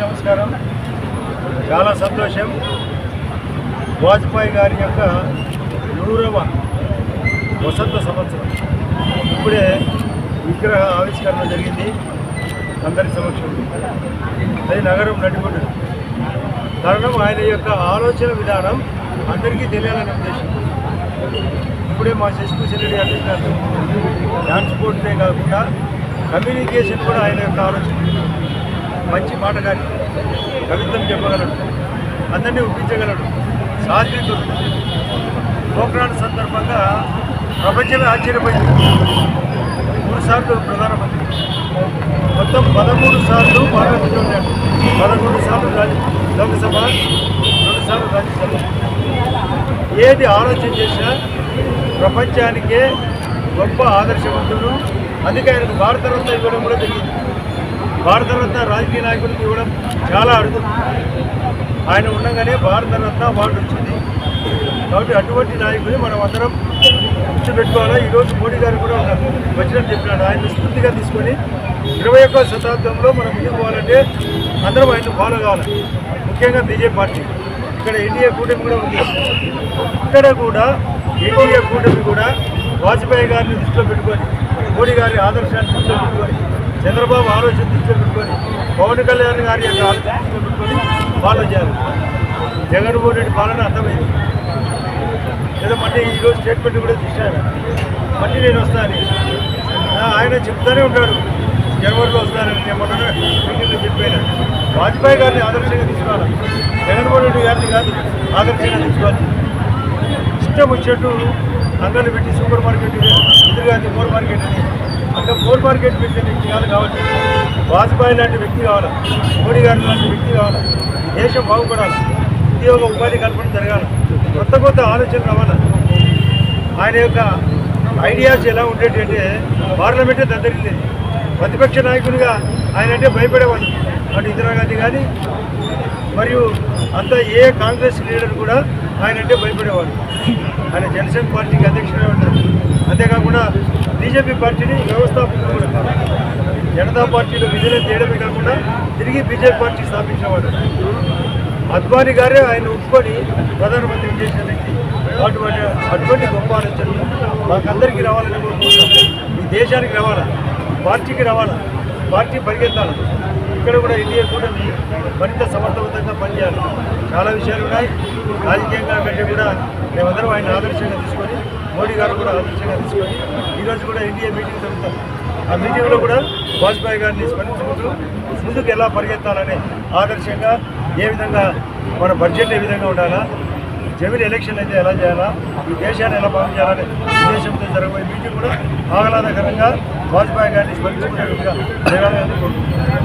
నమస్కారం. చాలా సంతోషం. వాజ్పేయి గారి యొక్క 100వ వసంత సంవత్సరం ఇప్పుడే విగ్రహ ఆవిష్కరణ జరిగింది అందరి సమక్షంలో. అది నగరం నడిపొడ్డు. కారణం ఆయన యొక్క ఆలోచన విధానం అందరికీ తెలియాలనే ఉద్దేశం. ఇప్పుడే మా శశిభూషణ్ రెడ్డి గారు చెప్పినారు, ట్రాన్స్పోర్టే కాకుండా కమ్యూనికేషన్ కూడా ఆయన యొక్క ఆలోచన. మంచి మాటగారి, కవిత్వం చెప్పగలడు, అందరినీ ఒప్పించగలడు, సాత్వికుడు. పోఖ్రాన్ సందర్భంగా ప్రపంచమే ఆశ్చర్యపోయింది. 3 సార్లు ప్రధానమంత్రి, మొత్తం 13 సార్లు పార్లమెంట్లో ఉన్నాడు, 11 సార్లు లోక్సభ, 2 సార్లు రాజ్యసభ. ఏది ఆలోచన చేసినా ప్రపంచానికే గొప్ప ఆదర్శవంతుడు. అందుకే ఆయనకు భారతరత్న ఇవ్వడం కూడా జరిగింది. భారతరత్న రాజకీయ నాయకులకు ఇవ్వడం చాలా అరుదు. ఆయన ఉండగానే భారతరత్న అవార్డు వచ్చింది. కాబట్టి అటువంటి నాయకుని మనం అందరం గుర్తుపెట్టుకోవాలి. ఈరోజు మోడీ గారు కూడా వచ్చినట్టు చెప్పినాడు. ఆయన స్ఫూర్తిగా తీసుకొని 21వ శతాబ్దంలో మనం ముందుకు పోవాలంటే అందరం ఆయన ఫాలో కావాలి. ముఖ్యంగా బీజేపీ పార్టీ. ఇక్కడ ఎన్డీఏ కూటమి కూడా ఉంది. ఇక్కడ కూడా ఎన్డీఏ కూటమి కూడా వాజ్పేయి గారిని దృష్టిలో పెట్టుకొని, మోడీ గారి ఆదర్శాన్ని దృష్టిలో పెట్టుకొని, చంద్రబాబు ఆలోచన దృష్టిలో పెట్టుకొని, పవన్ కళ్యాణ్ గారి యొక్క ఆలోచన దృష్టిలో పెట్టుకొని ఫాలో చేయాలి. జగన్మోహన్ రెడ్డి పాలన అర్థమైంది. ఏదో మళ్ళీ ఈరోజు స్టేట్మెంట్ కూడా తీశారు, మళ్ళీ నేను వస్తాను. ఆయన చెప్తూనే ఉంటాడు, జనవరిలో వస్తానని. నేను మొన్న మీటింగ్లో చెప్పాను. వాజ్పేయి గారిని ఆదర్శంగా తీసుకోవాలి, జగన్మోహన్ రెడ్డి గారిని కాదు ఆదర్శంగా తీసుకోవాలి. ఇష్టం వచ్చినట్టు అంగళ్ళు పెట్టి super market, Indira Gandhi more market అని అక్కడ మోర్ మార్కెట్ పెట్టే వ్యక్తి కావాలి. వాజ్పేయి లాంటి వ్యక్తి కావాలి, మోడీ గారి లాంటి వ్యక్తి కావాలి. దేశం బాగుపడాలి, ఉద్యోగ ఉపాధి కల్పన జరగాలి, కొత్త కొత్త ఆలోచనలు రావాలి. ఆయన యొక్క ఐడియాస్ ఎలా ఉండేటి అంటే పార్లమెంటే దద్దరిల్లేదు. ప్రతిపక్ష నాయకునిగా ఆయన అంటే భయపడేవాళ్ళు. అటు ఇందిరాగాంధీ కానీ మరియు అంతా ఏ కాంగ్రెస్ లీడర్ కూడా ఆయన అంటే భయపడేవాళ్ళు. ఆయన జనసేన పార్టీకి అధ్యక్షుడే ఉంటారు. అంతేకాకుండా బీజేపీ పార్టీని వ్యవస్థాపకులు కూడా, జనతా పార్టీలో విధులు చేయడమే కాకుండా తిరిగి బీజేపీ పార్టీ స్థాపించేవాడు. అద్వానీ గారే ఆయన ఒప్పుకొని ప్రధానమంత్రి చేసిన వ్యక్తి. అటువంటి గొప్ప ఆలోచనలు మాకందరికీ రావాలని కోరుకుంటున్నాం. ఈ దేశానికి రావాలా, పార్టీకి రావాలా, పార్టీ పరిగెత్తాలి. ఇక్కడ కూడా ఇండియా కూడా మరింత సమర్థవంతంగా పనిచేయాలి. చాలా విషయాలు ఉన్నాయి. రాజకీయంగా కంటే కూడా మేమందరం ఆయన ఆదర్శంగా తీసుకొని, మోడీ గారు కూడా ఆదర్శంగా తీసుకొని ఈరోజు కూడా ఇండియా మీటింగ్ జరుగుతాం. ఆ మీటింగ్లో కూడా వాజ్పేయి గారిని స్మరించుకుంటూ ముందుకు ఎలా పరిగెత్తాలనే ఆదర్శంగా, ఏ విధంగా మన బడ్జెట్ ఏ విధంగా ఉండాలా, జమిని ఎలక్షన్ అయితే ఎలా చేయాలా, ఈ దేశాన్ని ఎలా బాగు చేయాలనే ఉద్దేశంతో జరగబోయే మీటింగ్ కూడా ఆహ్లాదకరంగా వాజ్పేయి గారిని స్మరించుకునే విధంగా జరగాలని కోరుకుంటున్నాను.